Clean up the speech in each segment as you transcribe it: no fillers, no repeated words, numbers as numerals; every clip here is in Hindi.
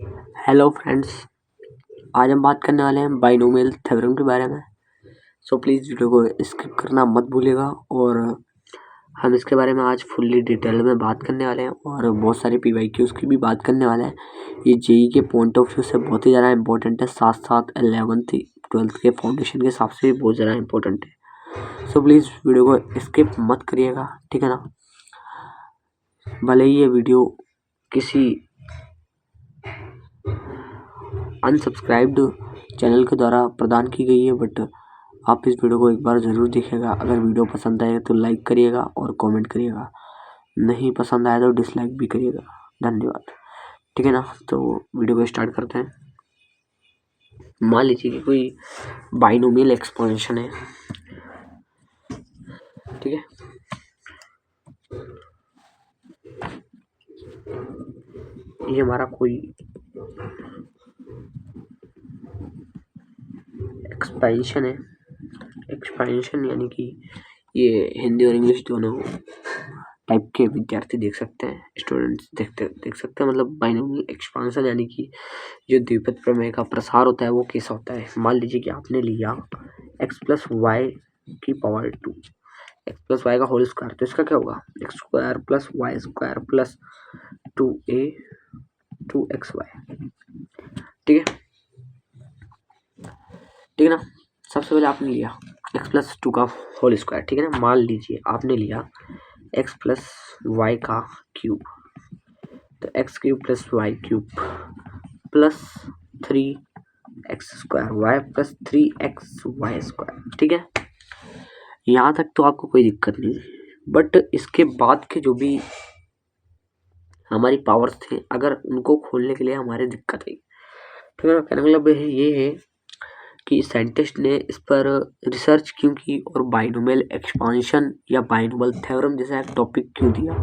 हेलो फ्रेंड्स, आज हम बात करने वाले हैं बाइनोमियल थ्योरम के बारे में। सो प्लीज़ वीडियो को स्किप करना मत भूलिएगा। और हम इसके बारे में आज फुल्ली डिटेल में बात करने वाले हैं और बहुत सारे पीवाईक्यूज़ की भी बात करने वाले हैं। ये जेई के पॉइंट ऑफ व्यू से बहुत ही ज़्यादा इंपॉर्टेंट है, साथ साथ 11th 12th के फाउंडेशन के हिसाब से भी बहुत ज़्यादा इंपॉर्टेंट है। सो प्लीज़ वीडियो को स्किप मत करिएगा, ठीक है ना। भले ही ये वीडियो किसी अनसब्सक्राइब्ड चैनल के द्वारा प्रदान की गई है, बट आप इस वीडियो को एक बार ज़रूर देखिएगा। अगर वीडियो पसंद आए तो लाइक करिएगा और कमेंट करिएगा, नहीं पसंद आए तो डिसलाइक भी करिएगा। धन्यवाद, ठीक है ना। तो वीडियो को स्टार्ट करते हैं। मान लीजिए कि कोई बाइनोमियल एक्सपेंशन है, ठीक है। ये हमारा कोई एक्सपेंशन है। एक्सपेंशन यानी कि ये हिंदी और इंग्लिश दोनों टाइप के विद्यार्थी देख सकते हैं, स्टूडेंट्स देख सकते हैं। मतलब बाइनोमियल एक्सपेंशन यानी कि जो द्विपद प्रमेय का प्रसार होता है वो कैसा होता है। मान लीजिए कि आपने लिया x प्लस वाई की पावर 2, एक्स प्लस वाई का होल स्क्वायर, तो इसका क्या होगा x square plus y square plus 2a 2xy, ठीक है, ठीक है ना। सबसे पहले आपने लिया x प्लस 2 का होल स्क्वायर, ठीक है ना। मान लीजिए आपने लिया x प्लस वाई का क्यूब, तो x cube plus y cube plus 3x square y plus 3xy square, ठीक है। यहाँ तक तो आपको कोई दिक्कत नहीं, बट इसके बाद के जो भी हमारी पावर्स थे, अगर उनको खोलने के लिए हमारे दिक्कत आई, ठीक है ना। कहने का मतलब ये है कि साइंटिस्ट ने इस पर रिसर्च क्यों की और बाइनोमियल एक्सपांशन या बाइनोमियल थ्योरम जैसा एक टॉपिक क्यों दिया,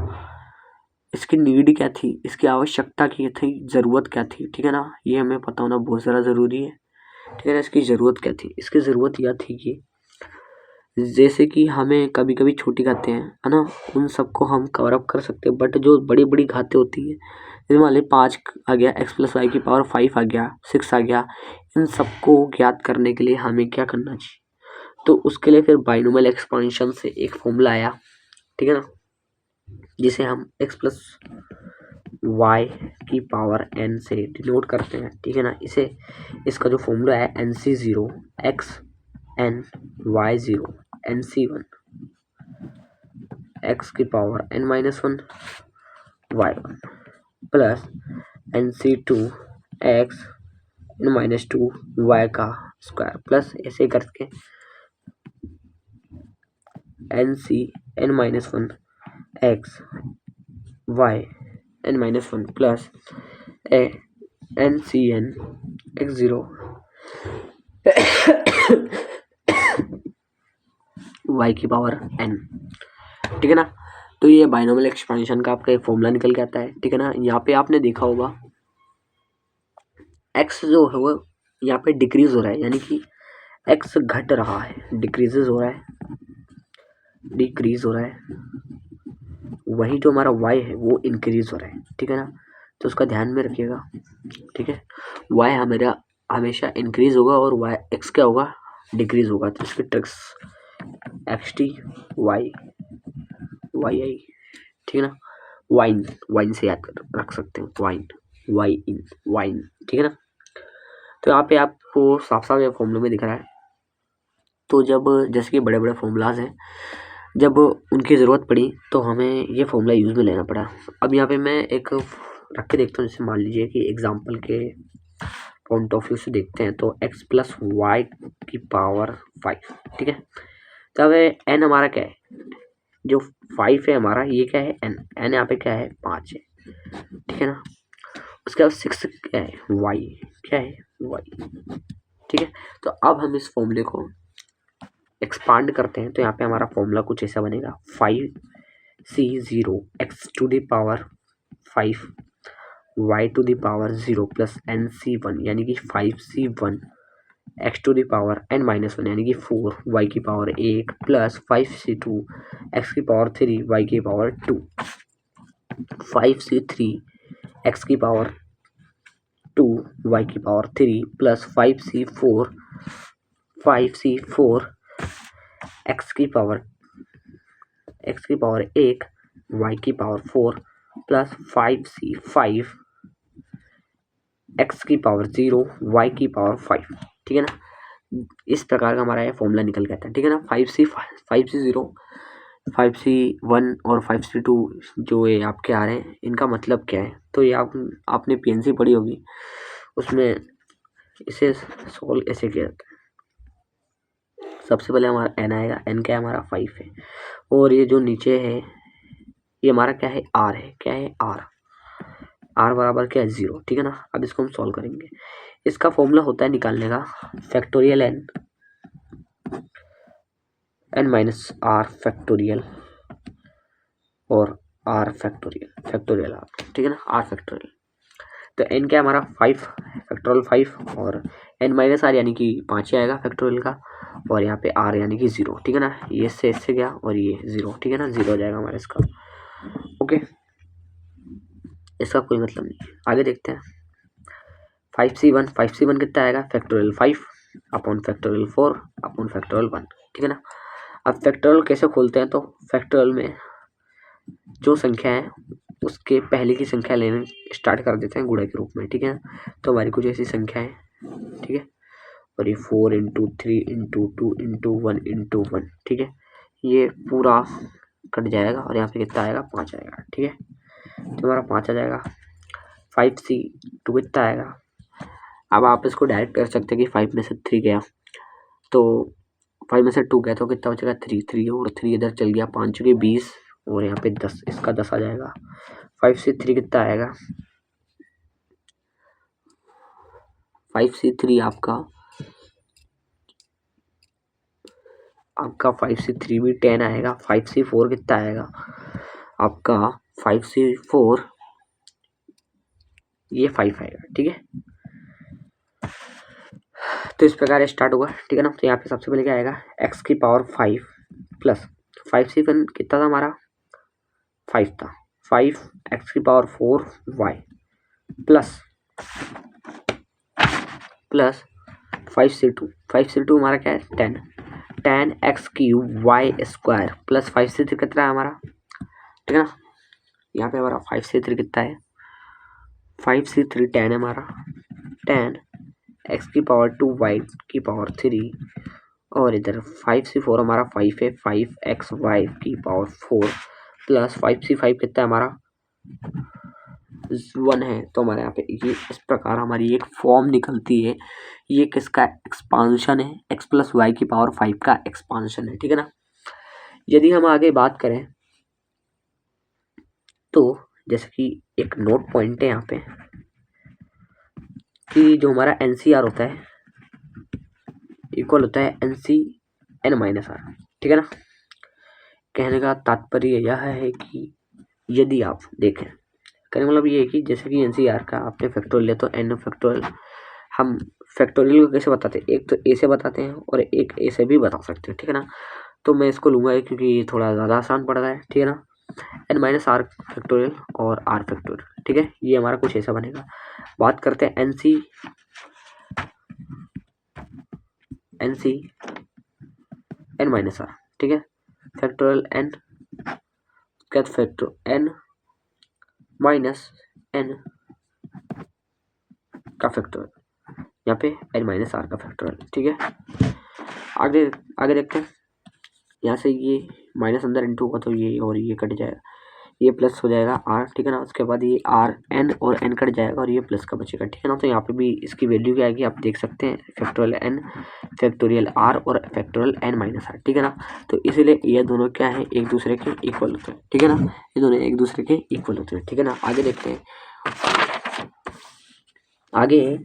इसकी नीड क्या थी, इसकी आवश्यकता क्या थी, ज़रूरत क्या थी, ठीक है ना। ये हमें पता होना बहुत ज़्यादा ज़रूरी है, ठीक है ना। इसकी ज़रूरत क्या थी, इसकी ज़रूरत यह थी कि जैसे कि हमें कभी कभी छोटी घातें हैं, है ना, उन सबको हम कवर अप कर सकते हैं। बट जो बड़ी बड़ी घातें होती है, जैसे मान लीजिए 5 आ गया, एक्स प्लस वाई की पावर 5 आ गया, 6 आ गया, इन सबको ज्ञात करने के लिए हमें क्या करना चाहिए, तो उसके लिए फिर बाइनोमियल एक्सपांशन से एक फॉर्मूला आया, ठीक है ना, जिसे हम एक्स प्लस वाई की पावर n से डिनोट करते हैं, ठीक है ना। इसे इसका जो फॉर्मूला है NC0 x n y0 NC1 x की power n-1 y1 plus NC2 x n-2 y का स्क्वायर प्लस ऐसे करके NC n-1 x y n-1 plus NCN x0 y की पावर n, ठीक है ना। तो ये बाइनोमियल एक्सपेंशन का आपका एक फॉर्मूला निकल के आता है, ठीक है ना। यहाँ पे आपने देखा होगा x जो है वो यहाँ पे डिक्रीज हो रहा है, यानी कि x घट रहा है, डिक्रीजेज हो रहा है, डिक्रीज हो रहा है। वही जो हमारा y है वो इंक्रीज हो रहा है, ठीक है ना। तो उसका ध्यान में रखिएगा, ठीक है। y हमारा हमेशा इंक्रीज होगा और y x क्या होगा, डिक्रीज होगा। तो इसकी ट्रिक्स xt y y, ठीक है ना। वाइन, वाइन से याद रख सकते हैं, वाइन वाइन वाइन, ठीक है ना। तो यहाँ पे आपको साफ साफ ये फॉर्मूले में दिख रहा है। तो जब जैसे कि बड़े बड़े फॉर्मूलाज हैं, जब उनकी ज़रूरत पड़ी तो हमें ये फॉर्मूला यूज़ में लेना पड़ा। अब यहाँ पे मैं एक रख के देखता हूँ, जैसे मान लीजिए कि एग्जांपल के पॉइंट ऑफ व्यू से देखते हैं, तो x प्लस वाई की पावर 5, ठीक है। तो अब n हमारा क्या है, जो 5 है हमारा, ये क्या है n यहाँ पे क्या है 5 है, ठीक है ना। उसके बाद 6 क्या है y, क्या है y, ठीक है। तो अब हम इस फॉर्मूले को एक्सपांड करते हैं, तो यहाँ पे हमारा फॉर्मूला कुछ ऐसा बनेगा 5c0 x to the power 5 y to the power 0 plus nc1 यानी कि 5c1 x to the power n-1 यानी कि 4 y की पावर 1 प्लस 5c2 x की पावर 3 y की पावर 2 5c3 x की पावर टू वाई की पावर 3 प्लस 5c4 एक्स की पावर 1 वाई की पावर 4 प्लस 5c5 एक्स की पावर 0 वाई की पावर 5। ठीक है ना, इस प्रकार का हमारा ये फॉर्मूला निकल गया था। ठीक है ना, 5c0 5c1 और 5c2 जो ये आपके आ रहे हैं, इनका मतलब क्या है? तो ये आपने पीएनसी पढ़ी होगी, उसमें इसे सोल्व ऐसे किया जाता है। सबसे पहले हमारा n आएगा, n क्या है हमारा 5 है, और ये जो नीचे है ये हमारा क्या है, r है। क्या है, r बराबर क्या है, 0। ठीक है ना, अब इसको हम सॉल्व करेंगे। इसका फॉर्मूला होता है निकालने का factorial n minus r factorial और r फैक्टोरियल r। ठीक है ना, r फैक्टोरियल। तो n क्या हमारा 5 फैक्टोरियल 5 और n माइनस r यानी कि 5 ही आएगा फैक्टोरियल का, और यहाँ पे r यानी कि 0। ठीक है ना, ये इससे गया और ये 0। ठीक है ना, 0 हो जाएगा हमारा इसका। ओके, इसका कोई मतलब नहीं। आगे देखते हैं। 5c1 कितना आएगा, factorial 5 upon factorial 4 upon factorial 1। ठीक है ना, अब फैक्टोरियल कैसे खोलते हैं? तो फैक्टोरियल में जो संख्या है उसके पहले की संख्या लेने स्टार्ट कर देते हैं गुणा के रूप में। ठीक है, तो हमारी कुछ ऐसी संख्या है। ठीक है, और ये 4 इंटू 3 इंटू 2 इंटू 1 इंटू 1। ठीक है, ये पूरा कट जाएगा और यहाँ पे कितना आएगा, 5 आएगा। ठीक है, तो हमारा 5 आ जाएगा। 5c2 कितना आएगा? अब आप इसको डायरेक्ट कर सकते हैं कि 5 में से 3 गया तो 5 में से 2 गया तो कितना बचेगा, 3 और 3 इधर चल गया, 5 चुके 20 और यहाँ पे 10, इसका 10 आ जाएगा। 5c3 कितना आएगा, 5c3 आपका 5c3 भी 10 आएगा। 5c4 कितना आएगा आपका, 5c4 ये 5 आएगा। ठीक है, तो इस प्रकार स्टार्ट होगा। ठीक है ना, तो यहाँ पे सबसे पहले क्या आएगा, x की पावर 5 प्लस 5c1 कितना था हमारा, 5 था, 5 x की पावर 4 y प्लस 5c2 हमारा क्या है, 10 x cube y square plus 5c3 कितना है हमारा। ठीक है ना, यहाँ पे हमारा 5c3 कितना है, 5c3 10 है हमारा, 10 x की पावर 2 y की पावर 3 और इधर 5c4 हमारा 5 है, 5xy की पावर 4 प्लस 5c5 कितना है हमारा, 1 है। तो हमारे यहाँ पे ये इस प्रकार हमारी एक फॉर्म निकलती है। ये किसका एक्सपांशन है, x प्लस वाई की पावर 5 का एक्सपांशन है। ठीक है ना, यदि हम आगे बात करें तो जैसे कि एक नोट पॉइंट है यहाँ पे कि जो हमारा NCR होता है इक्वल होता है NC n माइनस आर। ठीक है ना, कहने का तात्पर्य यह है कि यदि आप देखें, कहने मतलब ये है कि जैसे कि NCR का आपने फैक्टोरियल लिया तो n फैक्टोरियल, हम फैक्टोरियल को कैसे बताते हैं, एक तो a से बताते हैं और एक a से भी बता सकते हैं। ठीक है ना, तो मैं इसको लूँगा क्योंकि ये थोड़ा ज़्यादा आसान पड़ रहा है। ठीक है ना, n माइनस आर फैक्टोरियल और r फैक्टोरियल। ठीक है, ये हमारा कुछ ऐसा बनेगा। बात करते हैं NC n माइनस आर। ठीक है, फैक्टोरियल n क्या, फैक्टर n माइनस n का फैक्टोरियल, यहाँ पे n माइनस आर का फैक्टोरियल। ठीक है, आगे देखते हैं। यहाँ से ये माइनस अंदर इंटू होगा तो ये और ये कट जाएगा, ये प्लस हो जाएगा r। ठीक है ना, उसके बाद ये r n और n कट जाएगा और ये प्लस का बचेगा। ठीक है ना, तो यहाँ पे भी इसकी वैल्यू क्या आएगी आप देख सकते हैं, फैक्टोरियल n फैक्टोरियल r और फैक्टोरियल n माइनस आर। ठीक है ना, तो इसीलिए ये दोनों क्या है, एक दूसरे के इक्वल होते हैं। ठीक है ना, ये दोनों एक दूसरे के इक्वल होते हैं। ठीक है ना, आगे देखते हैं। आगे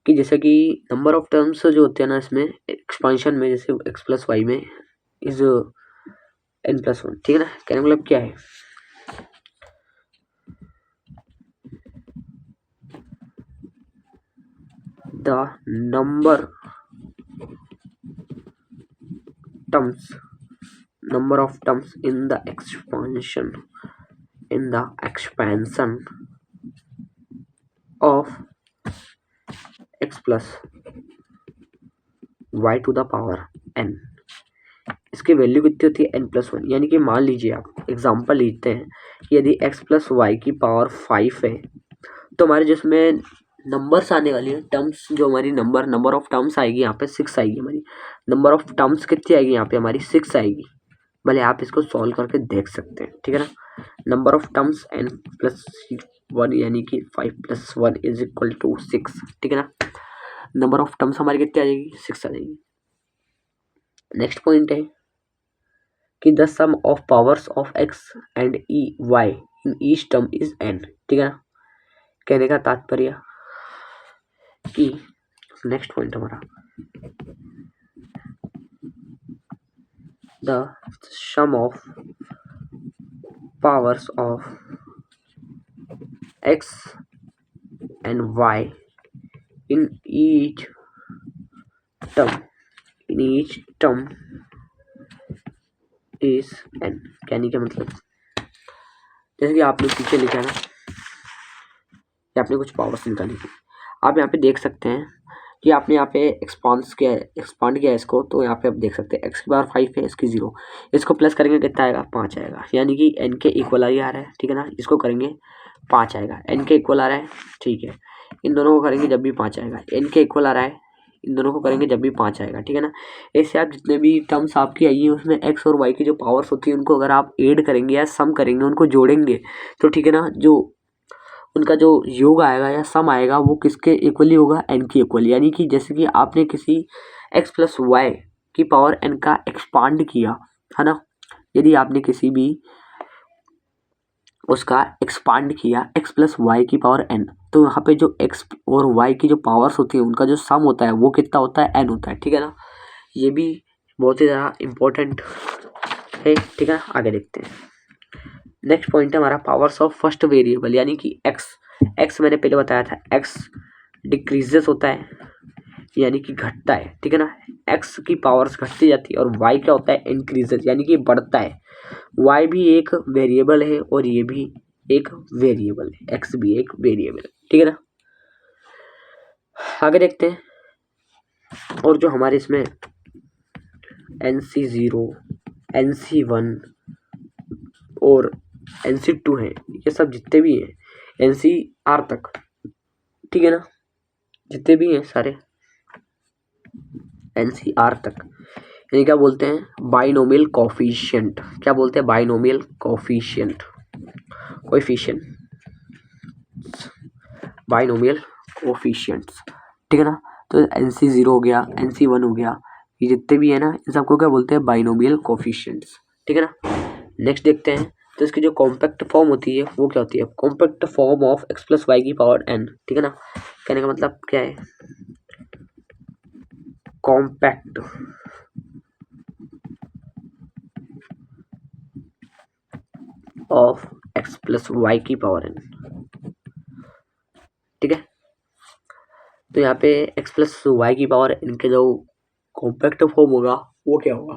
कि जैसे कि नंबर ऑफ टर्म्स जो होते हैं ना इसमें एक्सपांशन में, जैसे x प्लस वाई में इज n+1। ठीक है ना, कहने मतलब क्या है, the number of terms in the expansion of x plus y to the power n, इसकी वैल्यू कितनी होती है n+1। यानी कि मान लीजिए आप एग्जांपल लेते हैं कि यदि x प्लस वाई की पावर 5 है तो हमारे जिसमें नंबर्स आने वाली है, टर्म्स जो हमारी नंबर ऑफ टर्म्स आएगी यहाँ पे 6 आएगी। हमारी नंबर ऑफ टर्म्स कितनी आएगी यहाँ पे हमारी 6 आएगी। भले आप इसको सॉल्व करके देख सकते हैं, ठीक है ना। नंबर ऑफ टर्म्स n+1 यानी कि 5+1 इज इक्वल टू 6, ठीक है ना। नंबर ऑफ टर्म्स हमारी कितनी आ जाएगी 6 आ जाएगी। नेक्स्ट पॉइंट है कि the sum of powers of x and e y in each term is n, ठीक है ना। कहने का तात्पर्य कि नेक्स्ट पॉइंट हमारा the sum of powers of x and y in each term is n। कहने का मतलब जैसे कि आपने पीछे लिखा ना कि आपने कुछ पावर्स निकाली थी, आप यहाँ पे देख सकते हैं कि आपने यहाँ पे एक्सपांड किया इसको, तो यहाँ पे आप देख सकते हैं x की पावर 5 है, इसकी 0, इसको प्लस करेंगे कितना आएगा 5 आएगा। यानी कि n के इक्वल आ रहा है, ठीक है ना। इसको करेंगे 5 आएगा, n के इक्वल आ रहा है, ठीक है। इन दोनों को करेंगे जब भी 5 आएगा, n के इक्वल आ रहा है, इन दोनों को करेंगे जब भी 5 आएगा, ठीक है ना। ऐसे आप जितने भी टर्म्स आपकी आई है उसमें x और y की जो पावर्स होती है उनको अगर आप ऐड करेंगे या सम करेंगे, उनको जोड़ेंगे तो ठीक है ना, जो उनका जो योग आएगा या सम आएगा वो किसके इक्वली होगा n की इक्वल। यानी कि जैसे कि आपने किसी x प्लस वाई की पावर n का एक्सपांड किया है ना, यदि आपने किसी भी उसका एक्सपांड किया x प्लस वाई की पावर n, तो यहाँ पे जो x और y की जो पावर्स होती है उनका जो सम होता है वो कितना होता है n होता है, ठीक है ना। ये भी बहुत ही ज़्यादा इम्पोर्टेंट है, ठीक है। आगे देखते हैं। नेक्स्ट पॉइंट है हमारा पावर्स ऑफ फर्स्ट वेरिएबल, यानी कि x मैंने पहले बताया था x डिक्रीजेस होता है यानी कि घटता है, ठीक है ना। x की पावर्स घटती जाती है और y क्या होता है इंक्रीजेस यानी कि बढ़ता है। y भी एक वेरिएबल है और ये भी एक वेरिएबल है, x भी एक वेरिएबल है, ठीक है ना। आगे देखते हैं। और जो हमारे इसमें NC0 NC1 और NC2 है, ये सब जितने भी हैं NCR तक, ठीक है ना, जितने भी हैं सारे NCR तक, यानी क्या बोलते हैं बाइनोमियल कोफिशिएंट। क्या बोलते हैं बाइनोमियल कोफिशिएंट, बाइनोमियल कोफिशिएंट्स, ठीक है ना। तो NC0 हो गया, NC1 हो गया, ये जितने भी है ना इन सबको क्या बोलते हैं बाइनोमियल कोफिशिएंट्स, ठीक है ना। नेक्स्ट देखते हैं। तो इसकी जो कॉम्पैक्ट फॉर्म होती है वो क्या होती है compact form of x plus y की पावर n, ठीक है ना। कहने का मतलब क्या है compact of x plus y की पावर n, ठीक है। तो यहाँ पे x प्लस वाई की पावर n के जो कॉम्पैक्ट फॉर्म होगा वो क्या होगा।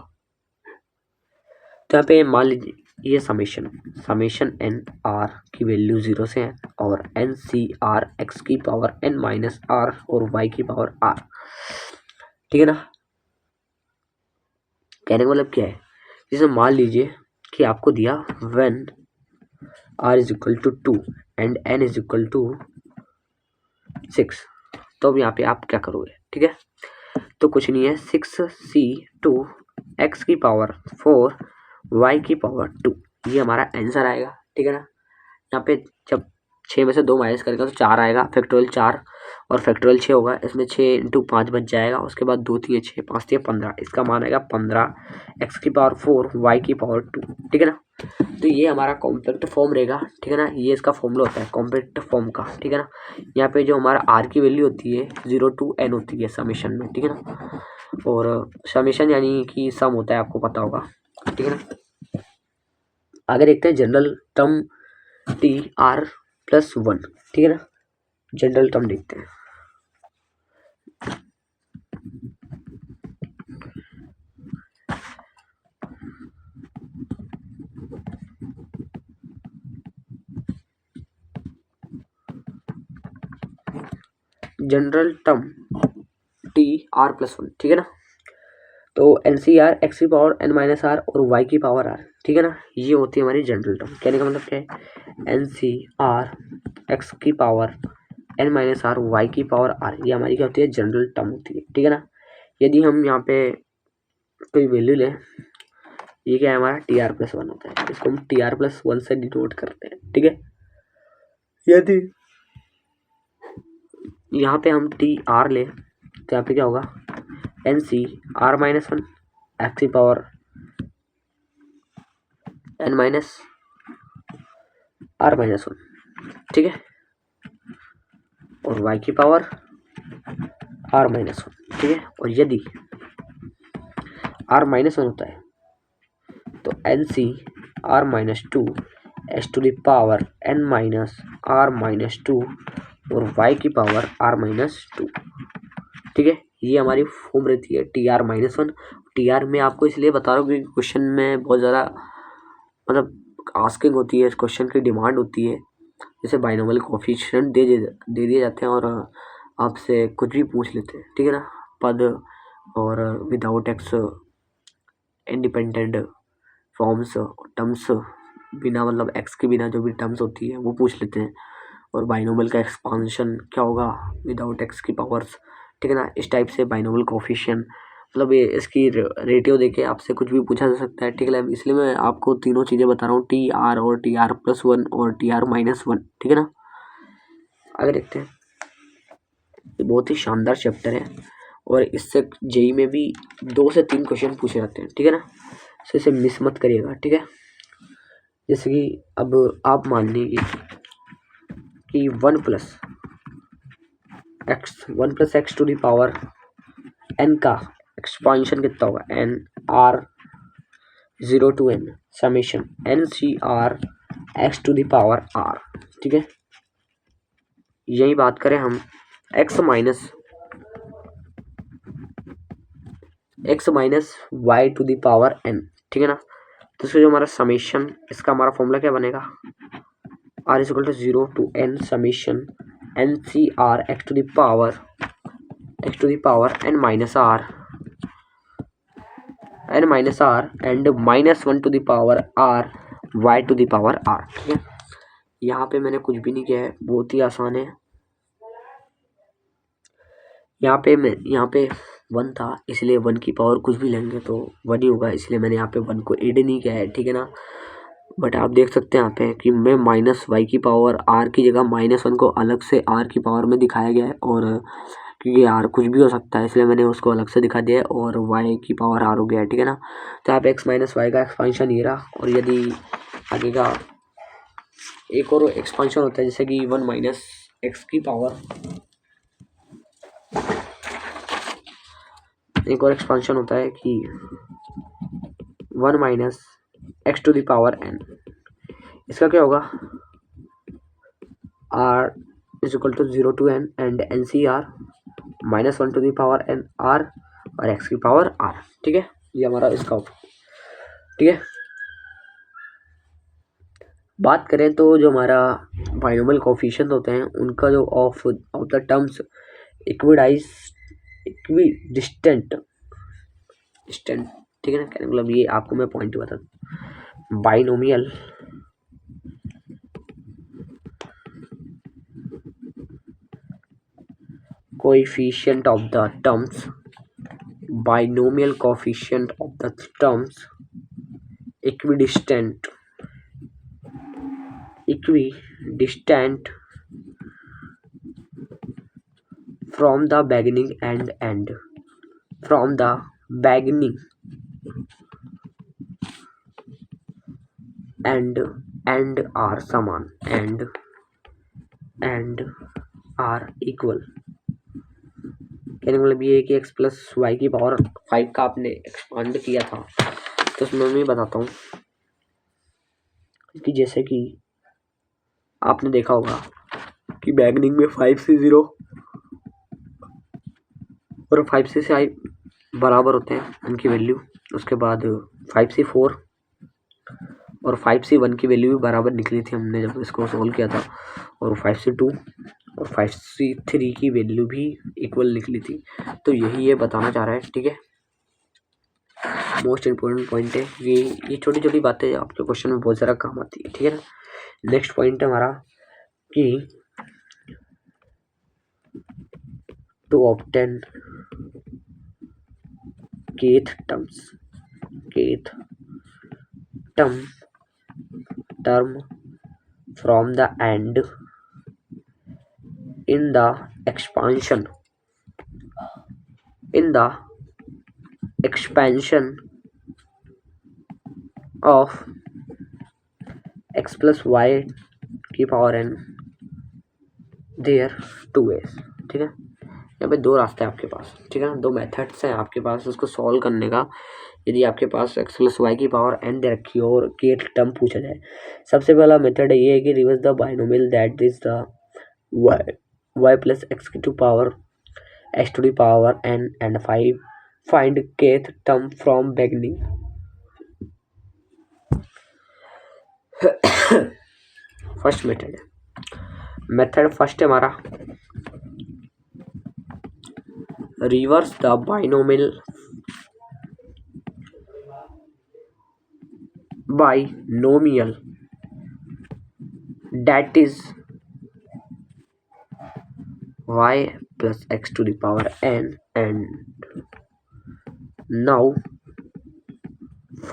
तो यहाँ पे मान लीजिए ये समेशन n r की वैल्यू 0 से है और n c r x की पावर n माइनस r और y की पावर r, ठीक है ना। कहने का मतलब क्या है, जैसे मान लीजिए कि आपको दिया when r is equal to 2 and n is equal to 6, तो अब यहाँ पे आप क्या करोगे, ठीक है। तो कुछ नहीं है 6c2 x की पावर 4 y की पावर 2, ये हमारा आंसर आएगा, ठीक है ना। यहाँ पे जब 6 में से 2 माइनस करेगा तो 4 आएगा, फैक्टोरियल 4 और फैक्टोरियल 6 होगा, इसमें 6 इंटू 5 बच जाएगा, उसके बाद 2 3 6 5 3 15, इसका मान आएगा 15 x की पावर 4 y की पावर 2, ठीक है ना। तो ये हमारा कॉम्पैक्ट फॉर्म रहेगा, ठीक है ना। ये इसका फॉर्मूला होता है कॉम्पैक्ट फॉर्म का, ठीक है ना। यहाँ पे जो हमारा r की वैल्यू होती है 0 to n होती है समेशन में, ठीक है ना। और समेशन यानी कि सम होता है, आपको पता होगा, ठीक है ना। आगे देखते हैं जनरल टर्म TR+1, ठीक है ना। जनरल टर्म देखते हैं। General term T R plus one, ठीक है ना। तो एन सी आर एक्स की पावर एन माइनस आर और वाई की पावर आर, ठीक है ना, ये होती है हमारी जनरल टर्म। कहने का मतलब क्या है, एन सी आर एक्स की power N minus r y की पावर आर, ये हमारी क्या होती है, जनरल टर्म होती है, ठीक है ना। यदि हम यहाँ पे कोई वैल्यू लें, ये क्या है हमारा टी आर प्लस वन होता है, इसको हम टी आर प्लस वन से डिनोट करते हैं, ठीक है। यदि यहाँ पे हम टी आर ले तो यहाँ पे क्या होगा, N C R minus one X की power N minus are minus one, ठीक है, और वाई की पावर आर माइनस वन, ठीक है। और यदि आर माइनस वन होता है तो n C R minus two s to the power N minus are minus two और वाई की पावर आर माइनस टू, ठीक है। ये हमारी फॉर्म रहती है t r minus one. T r में आपको इसलिए बता रहा हूँ क्योंकि क्वेश्चन में बहुत ज़्यादा मतलब आस्किंग होती है, इस क्वेश्चन की डिमांड होती है। जैसे बाइनोमियल कोएफिशिएंट दे दिए जाते हैं और आपसे कुछ भी पूछ लेते हैं, ठीक है ना, पद और without x independent forms terms, बिना मतलब एक्स के बिना जो भी टर्म्स होती है वो पूछ लेते हैं। और बाइनोमियल का एक्सपांशन क्या होगा विदाउट एक्स की पावर्स, ठीक है ना। इस टाइप से बाइनोमियल कोएफिशिएंट मतलब ये इसकी रेटियो देके आपसे कुछ भी पूछा जा सकता है, ठीक है। इसलिए मैं आपको तीनों चीज़ें बता रहा हूँ, टी आर और टी आर प्लस वन और टी आर माइनस वन, ठीक है ना। आगे देखते हैं, ये बहुत ही शानदार चैप्टर है और इससे जेई में भी 2 से 3 क्वेश्चन पूछे जाते हैं, ठीक है ना, तो इसे मिस मत करिएगा, ठीक है। जैसे कि अब आप मान लीजिए कि one plus x to the power n का एक्सपांशन कितना होगा, n r 0 to n summation n C r x to the power r, ठीक है। यही बात करें हम x minus y to the power n, ठीक है ना, तो इसका जो हमारा समेशन, इसका हमारा फॉर्मूला क्या बनेगा, r is equal to 0 to n summation n C r x to the power N minus r and minus one to the power r y to the power r, ठीक है। यहाँ पे मैंने कुछ भी नहीं किया है, बहुत ही आसान है। यहाँ पे वन था इसलिए वन की पावर कुछ भी लेंगे तो वन ही होगा, इसलिए मैंने यहाँ पे वन को ऐड नहीं किया है, ठीक है ना। बट आप देख सकते हैं यहाँ पे कि मैं माइनस वाई की पावर आर की जगह माइनस वन को अलग से आर की पावर में दिखाया गया है, और क्योंकि आर कुछ भी हो सकता है इसलिए मैंने उसको अलग से दिखा दिया है और वाई की पावर आर हो गया है, ठीक है ना। तो यहाँ पे एक्स माइनस वाई का एक्सपांशन ये रहा, और यदि आगे का एक और एक्सपांशन होता है जैसे कि वन माइनस एक्स की पावर, एक और एक्सपांशन होता है कि one minus x to the power n, इसका क्या होगा, r is equal to 0 to n and n C R minus one to the power n r और एक्स की पावर आर, ठीक है। ये हमारा इसका, ठीक है। बात करें तो जो हमारा बाइनोमियल कोएफिशिएंट होते हैं उनका जो ऑफ द टर्म्स इक्विडिस्टेंट, ठीक है ना, मतलब ये आपको मैं पॉइंट बता दूं, binomial coefficient of the terms, binomial coefficient of the terms equidistant from the beginning and end, from the beginning and are समान and are equal। कहने का मतलब ये है कि x प्लस वाई की पावर 5 का आपने एक्सपांड किया था, तो उसमें मैं बताता हूँ कि जैसे कि आपने देखा होगा कि बिगिनिंग में 5 से 0 और 5 से 5 बराबर होते हैं उनकी वैल्यू, उसके बाद 5 से 4 और 5 से 1 की वैल्यू भी बराबर निकली थी हमने जब इसको सोल्व किया था, और 5 से 2 और 5C3 की वैल्यू भी इक्वल निकली थी। तो यही ये बताना चाह रहा है, ठीक है। मोस्ट इम्पोर्टेंट पॉइंट है ये छोटी छोटी बातें आपके क्वेश्चन में बहुत ज़्यादा काम आती है, ठीक है ना। नेक्स्ट पॉइंट है हमारा कि to obtain kth term from the end in the expansion of x plus y की पावर n देयर 2 ways, ठीक है। यहाँ पे दो रास्ते हैं आपके पास, ठीक है ना, दो मेथड्स हैं आपके पास उसको सॉल्व करने का। यदि आपके पास x प्लस वाई की पावर n दे रखी हो और kth टर्म पूछा जाए, सबसे पहला मेथड ये है कि reverse the binomial that is the y plus X की to power x to the power n and find kth term from beginning. First method first है हमारा reverse the binomial that is y plus x to the power n, and now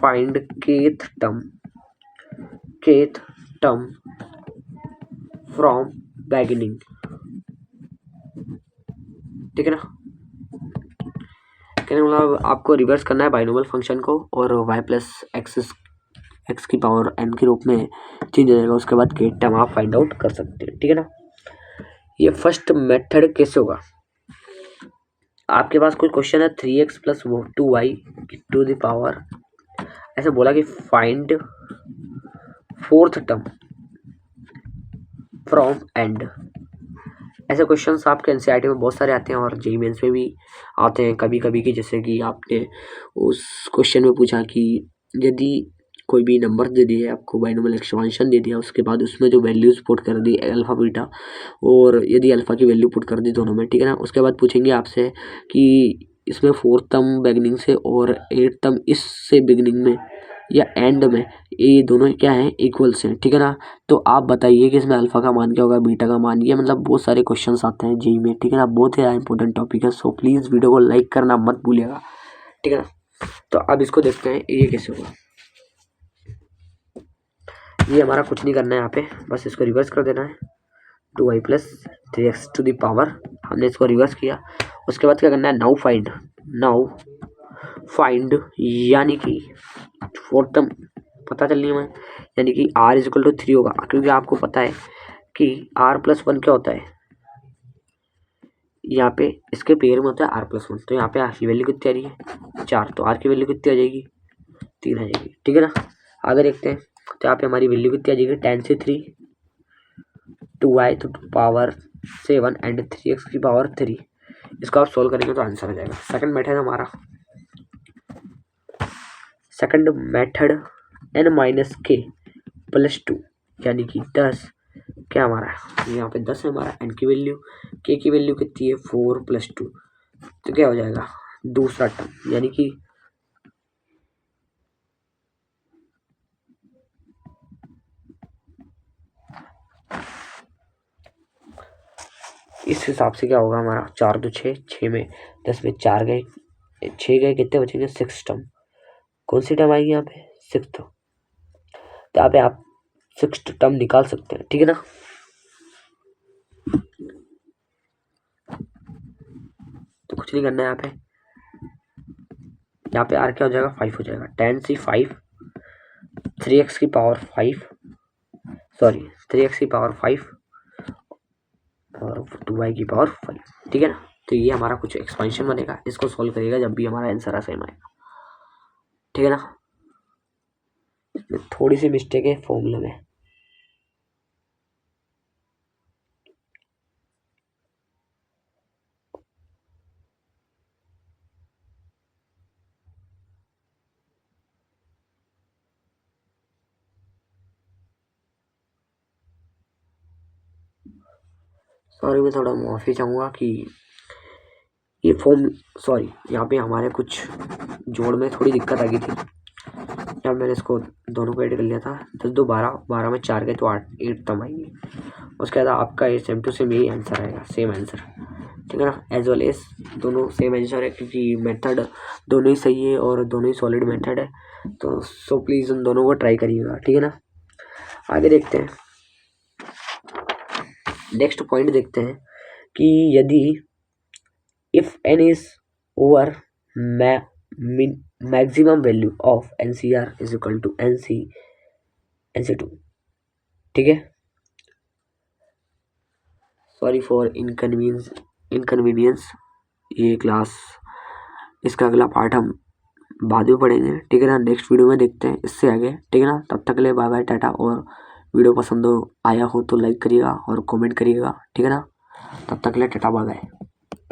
find kth term from beginning, ठीक है ना। कहने मतलब आपको रिवर्स करना है बाइनोमियल फंक्शन को और y प्लस एक्स की पावर n के रूप में चेंज हो जाएगा। उसके बाद के टर्म आप फाइंड आउट कर सकते हैं, ठीक है ना। ये फर्स्ट मेथड कैसे होगा, आपके पास कोई क्वेश्चन है 3x plus 2y to the power, ऐसे बोला कि find fourth term from and. ऐसे क्वेश्चंस आपके एनसीईआरटी में बहुत सारे आते हैं और जेईई मेंस में भी आते हैं कभी कभी की, जैसे कि आपने उस क्वेश्चन में पूछा कि यदि कोई भी नंबर दे दिए आपको, बाइनोमियल एक्सपेंशन दे दिया, उसके बाद उसमें जो वैल्यूज पुट कर दी अल्फा बीटा, और यदि अल्फा की वैल्यू पुट कर दी दोनों में, ठीक है ना। उसके बाद पूछेंगे आपसे कि इसमें फोर्थ टर्म बिगिनिंग से और एट टर्म इससे बिगिनिंग में या एंड में, ये दोनों क्या है, इक्वल्स हैं, ठीक है ना। तो आप बताइए कि इसमें अल्फा का मान क्या होगा, बीटा का मान, ये मतलब बहुत सारे क्वेश्चंस आते हैं जेईई में, ठीक है ना। बहुत ही इंपॉर्टेंट टॉपिक है, सो प्लीज़ वीडियो को लाइक करना मत भूलिएगा, ठीक है ना। तो अब इसको देखते हैं ये कैसे होगा। ये हमारा कुछ नहीं करना है यहाँ पे, बस इसको रिवर्स कर देना है। 2y plus 3x to the power, हमने इसको रिवर्स किया। उसके बाद क्या करना है, नाउ फाइंड यानी कि फोर्थ टर्म पता चलनी है, यानी कि r इज इक्वल टू 3 होगा, क्योंकि आपको पता है कि r प्लस 1 क्या होता है, यहाँ पे इसके पेयर में होता है r प्लस 1। तो यहाँ पे r की वैल्यू कितनी आ रही है, 4, तो r की वैल्यू कितनी आ जाएगी, 3 आ जाएगी, ठीक है ना। आगे देखते हैं, तो यहाँ पे हमारी वैल्यू कितनी आ जाएगी, 10 से 3 2y तो पावर 7 एंड 3x की पावर 3। इसको आप सोल्व करेंगे तो आंसर आ जाएगा। सेकंड मेथड हमारा, सेकंड मेथड n माइनस के प्लस 2, यानी कि 10 क्या हमारा यहाँ पे 10 है हमारा, n की वैल्यू, k की वैल्यू कितनी है 4 प्लस 2, तो क्या हो जाएगा दूसरा टर्म, यानी कि इस हिसाब से क्या होगा हमारा, 4 तो 6, 6 में 10 में 4 गए, 6 गए, कितने बचेंगे 6 टर्म। कौन सी टर्म आएगी यहाँ पे, 6। तो यहाँ पे आप 6 टर्म निकाल सकते हैं, ठीक है ना। तो कुछ नहीं करना है यहाँ पे आर क्या हो जाएगा, 5 हो जाएगा। 10 से 5, 3x की पावर 5, सॉरी 3x की पावर 5 और 2y की पावर 5, ठीक है ना। तो ये हमारा कुछ एक्सपेंशन बनेगा, इसको सॉल्व करिएगा जब भी हमारा आंसर सेम आएगा, ठीक है ना। थोड़ी सी मिस्टेक है फॉर्मूले में। सॉरी, मैं थोड़ा माफ़ी चाहूँगा कि ये फॉर्म सॉरी यहाँ पे हमारे कुछ जोड़ में थोड़ी दिक्कत आ गई थी। जब मैंने इसको दोनों को ऐड कर लिया था, 10 2 12, 12 में 4 गए तो 8 तब आएंगे। उसके बाद आपका ये सेम टू सेम यही आंसर आएगा, सेम आंसर, ठीक है ना। एज वेल एज दोनों सेम आंसर है क्योंकि मेथड दोनों ही सही है और दोनों ही सॉलिड मेथड है। तो सो प्लीज़ उन दोनों को ट्राई करिएगा, ठीक है ना। आगे देखते हैं, नेक्स्ट पॉइंट देखते हैं कि यदि if n is over maximum value of NCR is equal to NC2, ठीक है। सॉरी फॉर इनकन्वीनियंस, ये क्लास इसका अगला पार्ट हम बाद में पढ़ेंगे, ठीक है ना। नेक्स्ट वीडियो में देखते हैं इससे आगे, ठीक है ना। तब तक के लिए बाय बाय, टाटा। और वीडियो पसंद आया हो तो लाइक करिएगा और कमेंट करिएगा, ठीक है ना। तब तक के लिए टाटा, बाय बाय।